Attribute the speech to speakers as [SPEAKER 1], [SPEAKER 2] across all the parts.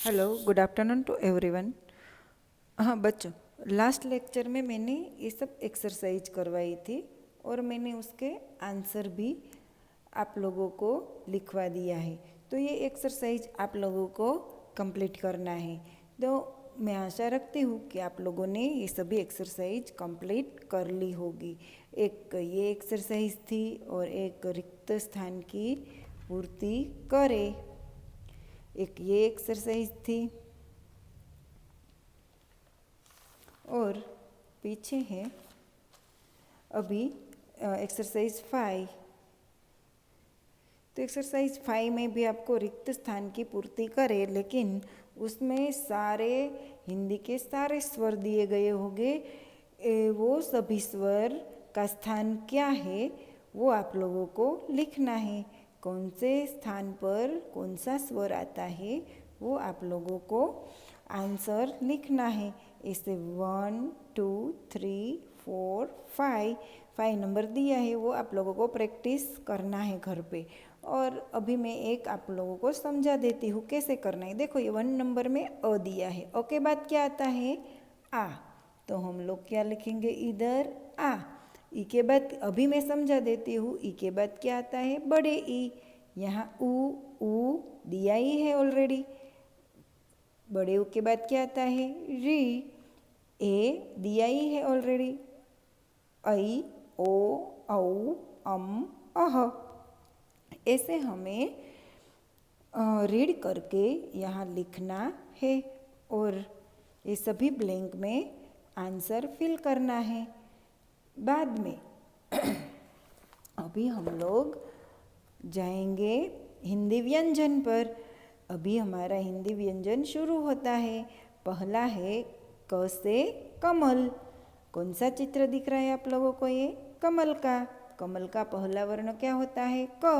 [SPEAKER 1] Hello, good afternoon to everyone. हाँ बच्चों, last lecture में मैंने ये सब एक्सरसाइज करवाई थी और मैंने उसके आंसर भी आप लोगों को लिखवा दिया है। तो ये एक्सरसाइज आप लोगों को कंप्लीट करना है। तो मैं आशा रखती हूँ कि आप लोगों ने ये सभी एक्सरसाइज कंप्लीट कर ली होगी। एक ये एक्सरसाइज थी और एक रिक्त स्थान की पूर्ति करें, एक ये एक्सरसाइज थी और पीछे है अभी एक्सरसाइज 5। तो एक्सरसाइज 5 में भी आपको रिक्त स्थान की पूर्ति करे, लेकिन उसमें सारे हिंदी के सारे स्वर दिए गए होंगे। वो सभी स्वर का स्थान क्या है वो आप लोगों को लिखना है। कौन से स्थान पर कौन सा स्वर आता है वो आप लोगों को आंसर लिखना है। इसे 1 2 3 4 5 नंबर दिया है, वो आप लोगों को प्रैक्टिस करना है घर पे। और अभी मैं एक आप लोगों को समझा देती हूँ कैसे करना है। देखो, ये 1 नंबर में अ दिया है, अ के बाद क्या आता है आ। तो हम लोग क्या लिखेंगे इधर आ। ई के बाद अभी मैं समझा देती हूँ, ई के बाद क्या आता है बड़े ई। यहाँ ऊ दिया ही है ऑलरेडी। बड़े ऊ के बाद क्या आता है री। ए दिया ही है ऑलरेडी। ऐ ओ औ अम अह। ऐसे हमें रीड करके यहाँ लिखना है और ये सभी ब्लैंक में आंसर फिल करना है बाद में। अभी हम लोग जाएंगे हिंदी व्यंजन पर। अभी हमारा हिंदी व्यंजन शुरू होता है। पहला है क से कमल। कौन सा चित्र दिख रहा है आप लोगों को? ये कमल का। कमल का पहला वर्ण क्या होता है क।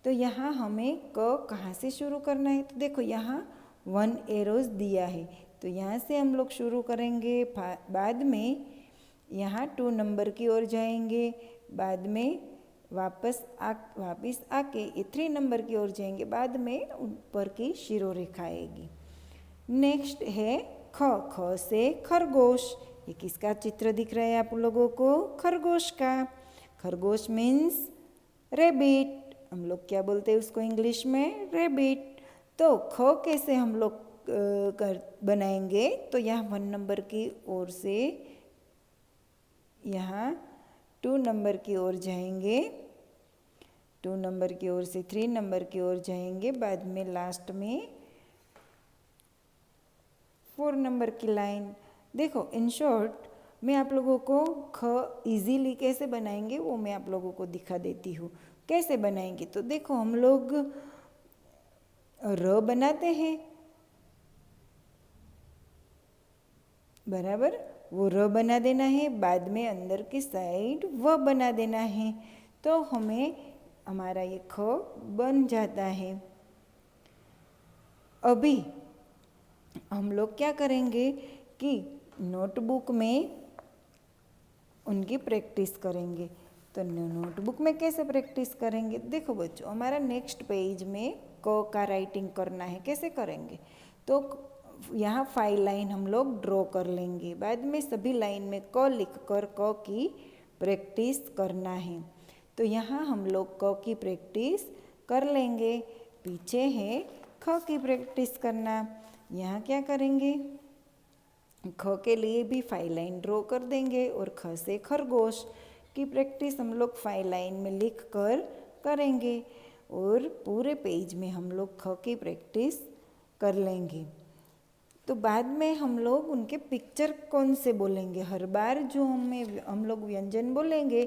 [SPEAKER 1] तो यहाँ हमें क कहाँ से शुरू करना है? तो देखो, यहाँ 1 एरोज दिया है, तो यहाँ से हम लोग शुरू करेंगे। बाद में यहाँ 2 नंबर की ओर जाएंगे, बाद में वापस आके ये 3 नंबर की ओर जाएंगे, बाद में ऊपर की शिरोरेखा आएगी। नेक्स्ट है ख। ख से खरगोश। ये किसका चित्र दिख रहा है आप लोगों को? खरगोश का। खरगोश मीन्स रेबिट। हम लोग क्या बोलते हैं उसको इंग्लिश में? रेबिट। तो ख कैसे हम लोग बनाएंगे? तो यहाँ 1 नंबर की ओर से यहाँ 2 नंबर की ओर जाएंगे, 2 नंबर की ओर से 3 नंबर की ओर जाएंगे, बाद में लास्ट में 4 नंबर की लाइन। देखो, इन शॉर्ट मैं आप लोगों को ख इजीली कैसे बनाएंगे वो मैं आप लोगों को दिखा देती हूँ। कैसे बनाएंगे? तो देखो, हम लोग र बनाते हैं, बराबर। वो र बना देना है, बाद में अंदर की साइड व बना देना है, तो हमें हमारा ये ख बन जाता है। अभी हम लोग क्या करेंगे कि नोटबुक में उनकी प्रैक्टिस करेंगे। तो नोटबुक में कैसे प्रैक्टिस करेंगे? देखो बच्चों, हमारा नेक्स्ट पेज में क का राइटिंग करना है। कैसे करेंगे? तो यहाँ 5 लाइन हम लोग ड्रॉ कर लेंगे, बाद में सभी लाइन में क लिखकर क की प्रैक्टिस करना है। तो यहाँ हम लोग क की प्रैक्टिस कर लेंगे। पीछे है ख की प्रैक्टिस करना। यहाँ क्या करेंगे? ख के लिए भी 5 लाइन ड्रॉ कर देंगे और ख से खरगोश की प्रैक्टिस हम लोग 5 लाइन में लिख कर करेंगे और पूरे पेज में हम लोग ख की प्रैक्टिस कर लेंगे। तो बाद में हम लोग उनके पिक्चर कौन से बोलेंगे? हर बार जो हम लोग व्यंजन बोलेंगे,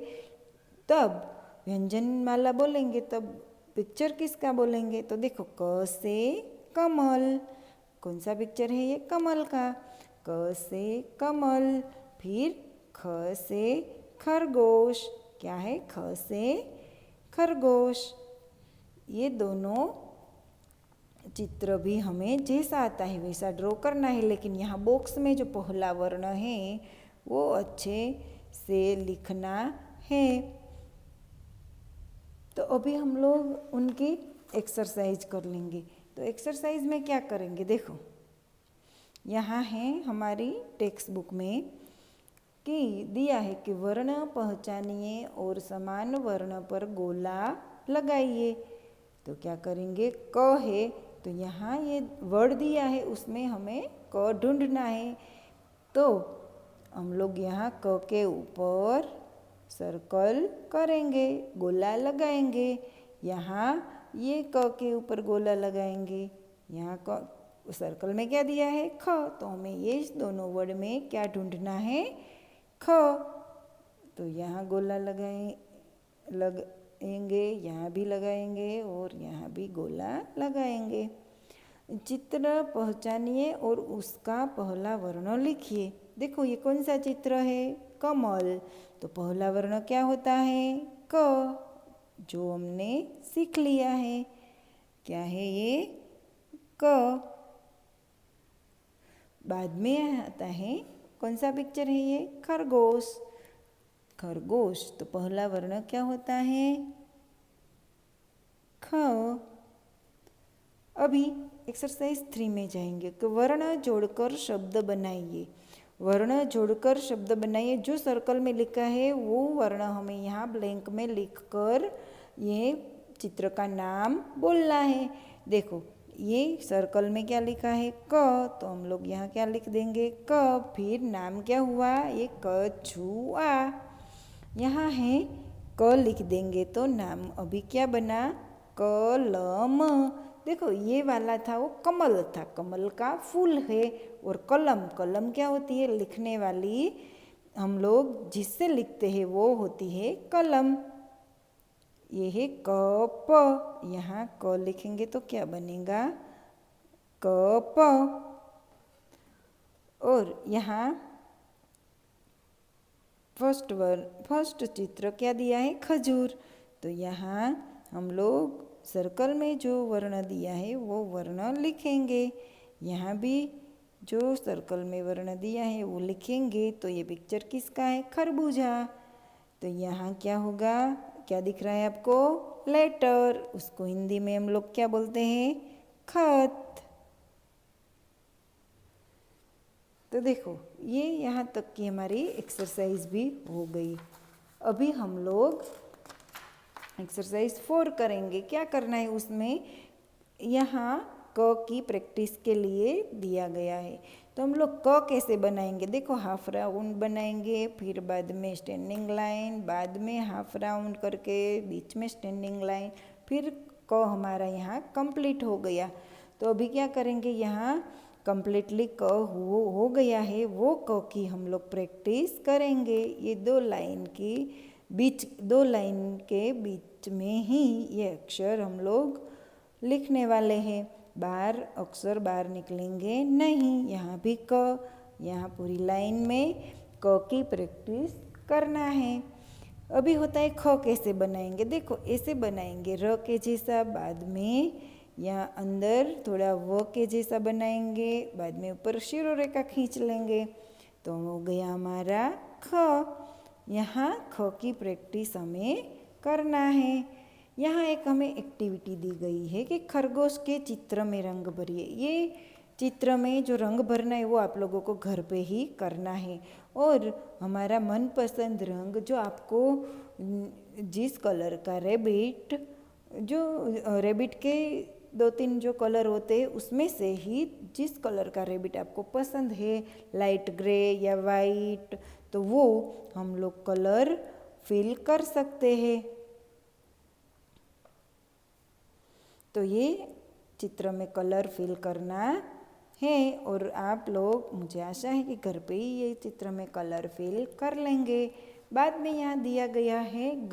[SPEAKER 1] तब व्यंजन माला बोलेंगे, तब पिक्चर किसका बोलेंगे? तो देखो, क से कमल। कौन सा पिक्चर है ये? कमल का। क से कमल। फिर ख से खरगोश। क्या है? ख से खरगोश। ये दोनों चित्र भी हमें जैसा आता है वैसा ड्रॉ करना है, लेकिन यहाँ बॉक्स में जो पहला वर्ण है वो अच्छे से लिखना है। तो अभी हम लोग उनकी एक्सरसाइज कर लेंगे। तो तो एक्सरसाइज में क्या करेंगे, देखो यहाँ है हमारी टेक्स्ट बुक में कि दिया है कि वर्ण पहचानिए और समान वर्ण पर गोला लगाइए। तो क्या करेंगे, क है तो यहाँ ये वर्ड दिया है उसमें हमें क ढूंढना है। तो हम लोग यहाँ क के ऊपर सर्कल करेंगे, गोला लगाएंगे। यहाँ ये क के ऊपर गोला लगाएंगे। यहाँ क सर्कल में क्या दिया है, ख, तो हमें ये दोनों वर्ड में क्या ढूंढना है, ख। तो यहाँ गोला लगाएंगे, यहाँ भी लगाएंगे और यहाँ भी गोला लगाएंगे। चित्र पहचानिए और उसका पहला वर्ण लिखिए। देखो ये कौन सा चित्र है, कमल। तो पहला वर्ण क्या होता है, क, जो हमने सीख लिया है। क्या है ये, क। बाद में आता है कौन सा पिक्चर है ये, खरगोश। खरगोश, तो पहला वर्ण क्या होता है, ख। अभी एक्सरसाइज 3 में जाएंगे कि वर्ण जोड़कर शब्द बनाइए। वर्ण जोड़कर शब्द बनाइए। जो सर्कल में लिखा है वो वर्ण हमें यहाँ ब्लैंक में लिखकर ये चित्र का नाम बोलना है। देखो ये सर्कल में क्या लिखा है, क, तो हम लोग यहाँ क्या लिख देंगे, क। फिर नाम क्या हुआ, ये कछुआ। यहाँ है क लिख देंगे तो नाम अभी क्या बना, कलम। देखो ये वाला था वो कमल था, कमल का फूल है। और कलम, कलम क्या होती है, लिखने वाली, हम लोग जिससे लिखते हैं वो होती है कलम। ये है कप। यहाँ क लिखेंगे तो क्या बनेगा, कप। और यहाँ फर्स्ट चित्र क्या दिया है, खजूर। तो यहाँ हम लोग सर्कल में जो वर्ण दिया है वो वर्ण लिखेंगे। यहाँ भी जो सर्कल में वर्ण दिया है वो लिखेंगे। तो ये पिक्चर किसका है, खरबूजा। तो यहाँ क्या होगा, क्या दिख रहा है आपको, लेटर। उसको हिंदी में हम लोग क्या बोलते हैं, खत। तो देखो ये यहाँ तक की हमारी एक्सरसाइज भी हो गई। अभी हम लोग एक्सरसाइज 4 करेंगे। क्या करना है उसमें, यहाँ क की प्रैक्टिस के लिए दिया गया है। तो हम लोग क कैसे बनाएंगे, देखो हाफ राउंड बनाएंगे, फिर बाद में स्टैंडिंग लाइन, बाद में हाफ राउंड करके बीच में स्टैंडिंग लाइन, फिर क हमारा यहाँ कंप्लीट हो गया। तो अभी क्या करेंगे, यहाँ कंप्लीटली क हो गया है, वो क की हम लोग प्रैक्टिस करेंगे। ये दो लाइन के बीच में ही ये अक्षर हम लोग लिखने वाले हैं। बाहर अक्षर बाहर निकलेंगे नहीं। यहाँ भी क, यहाँ पूरी लाइन में क की प्रैक्टिस करना है। अभी होता है ख कैसे बनाएंगे, देखो ऐसे बनाएंगे, र के जैसा, बाद में यहाँ अंदर थोड़ा व के जैसा बनाएंगे, बाद में ऊपर शिरो रेखा खींच लेंगे। तो हो गया हमारा ख। यहाँ ख की प्रैक्टिस हमें करना है। यहाँ एक हमें एक्टिविटी दी गई है कि खरगोश के चित्र में रंग भरिए। ये चित्र में जो रंग भरना है वो आप लोगों को घर पे ही करना है। और हमारा मनपसंद रंग जो आपको जिस कलर का रेबिट के 2-3 जो कलर होते हैं उसमें से ही जिस कलर का रेबिट आपको पसंद है, लाइट ग्रे या वाइट, तो वो हम लोग कलर फिल कर सकते हैं। तो ये चित्र में कलर फिल करना है और आप लोग, मुझे आशा है कि घर पे ही ये चित्र में कलर फिल कर लेंगे। बाद में यहाँ दिया गया है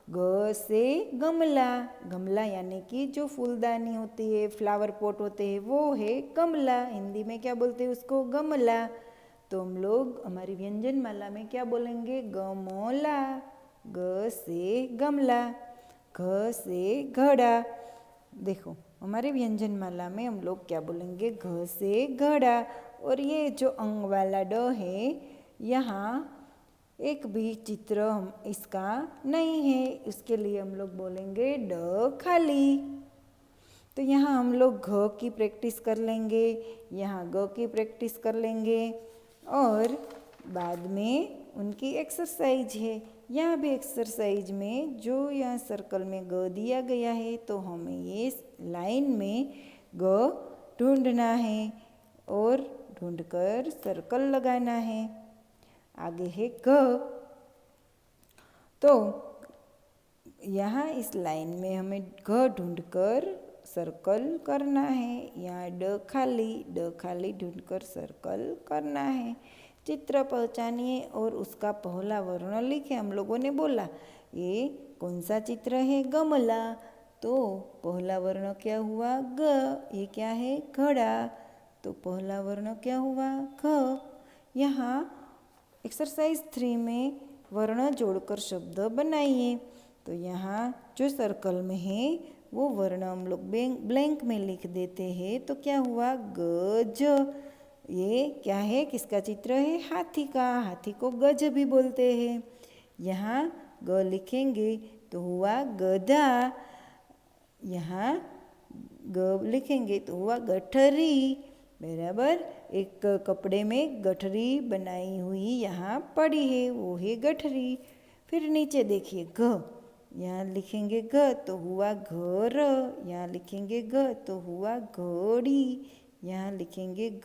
[SPEAKER 1] ग से गमला। गमला यानी कि जो फूलदानी होती है, फ्लावर पॉट होते हैं, वो है गमला। हिंदी में क्या बोलते हैं उसको, गमला। तो हम लोग हमारी व्यंजन माला में क्या बोलेंगे, गमोला। ग से गमला, घ से घड़ा। देखो हमारे व्यंजन माला में हम लोग क्या बोलेंगे, घ से घड़ा। और ये जो अंग वाला ड है, यहाँ एक भी चित्र इसका नहीं है, इसके लिए हम लोग बोलेंगे ड खाली। तो यहाँ हम लोग घ की प्रैक्टिस कर लेंगे, यहाँ ग की प्रैक्टिस कर लेंगे और बाद में उनकी एक्सरसाइज है। यहाँ भी एक्सरसाइज में जो यहाँ सर्कल में ग दिया गया है तो हमें ये लाइन में ग ढूंढना है और ढूंढकर सर्कल लगाना है। आगे है ग, तो यहाँ इस लाइन में हमें घ ढूंढकर सर्कल करना है। यहाँ ड खाली ढूंढकर सर्कल करना है। चित्र पहचानिए और उसका पहला वर्ण लिखे। हम लोगों ने बोला ये कौन सा चित्र है, गमला, तो पहला वर्ण क्या हुआ, ग। ये क्या है, घड़ा, तो पहला वर्ण क्या हुआ, घ। यहाँ एक्सरसाइज 3 में वर्ण जोड़कर शब्द बनाइए। तो यहाँ जो सर्कल में है वो वर्ण हम लोग ब्लैंक में लिख देते हैं। तो क्या हुआ, गज। ये क्या है, किसका चित्र है, हाथी का। हाथी को गज भी बोलते हैं। यहाँ ग लिखेंगे तो हुआ गधा। यहाँ ग लिखेंगे तो हुआ गठरी। बराबर, एक कपड़े में गठरी बनाई हुई यहाँ पड़ी है, वो है गठरी। फिर नीचे देखिए घ, यहाँ लिखेंगे घ तो हुआ घर। यहाँ लिखेंगे घ तो हुआ घड़ी। यहाँ लिखेंगे घ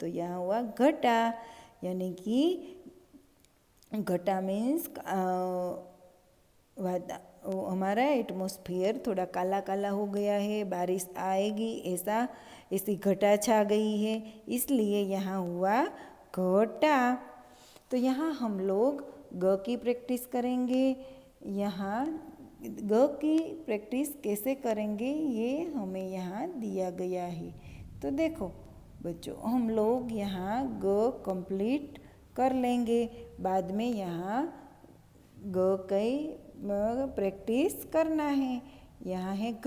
[SPEAKER 1] तो यहाँ हुआ घटा, यानी कि घटा मीन्स हमारा एटमॉस्फेयर थोड़ा काला काला हो गया है, बारिश आएगी ऐसी घटा छा गई है, इसलिए यहाँ हुआ घटा। तो यहाँ हम लोग ग की प्रैक्टिस करेंगे। यहाँ ग की प्रैक्टिस कैसे करेंगे ये हमें यहाँ दिया गया है। तो देखो बच्चों, हम लोग यहाँ ग कंप्लीट कर लेंगे, बाद में यहाँ ग की प्रैक्टिस करना है। यहाँ है घ,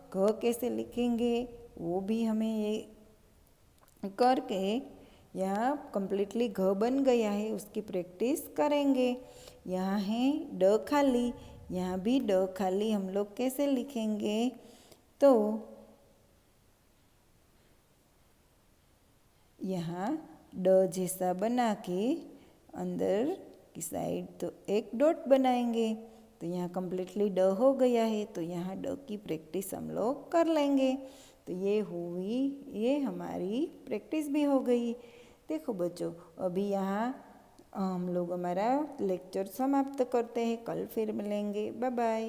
[SPEAKER 1] घ कैसे लिखेंगे वो भी हमें ये करके यहाँ कम्प्लीटली घ बन गया है, उसकी प्रैक्टिस करेंगे। यहाँ है ड खाली, यहाँ भी ड खाली हम लोग कैसे लिखेंगे, तो यहाँ ड जैसा बना के अंदर की साइड तो एक डॉट बनाएंगे। तो यहाँ कम्प्लीटली ड हो गया है, तो यहाँ ड की प्रैक्टिस हम लोग कर लेंगे। तो ये हुई, ये हमारी प्रैक्टिस भी हो गई। देखो बच्चों, अभी यहाँ हम लोग हमारा लेक्चर समाप्त करते हैं, कल फिर मिलेंगे। Bye bye.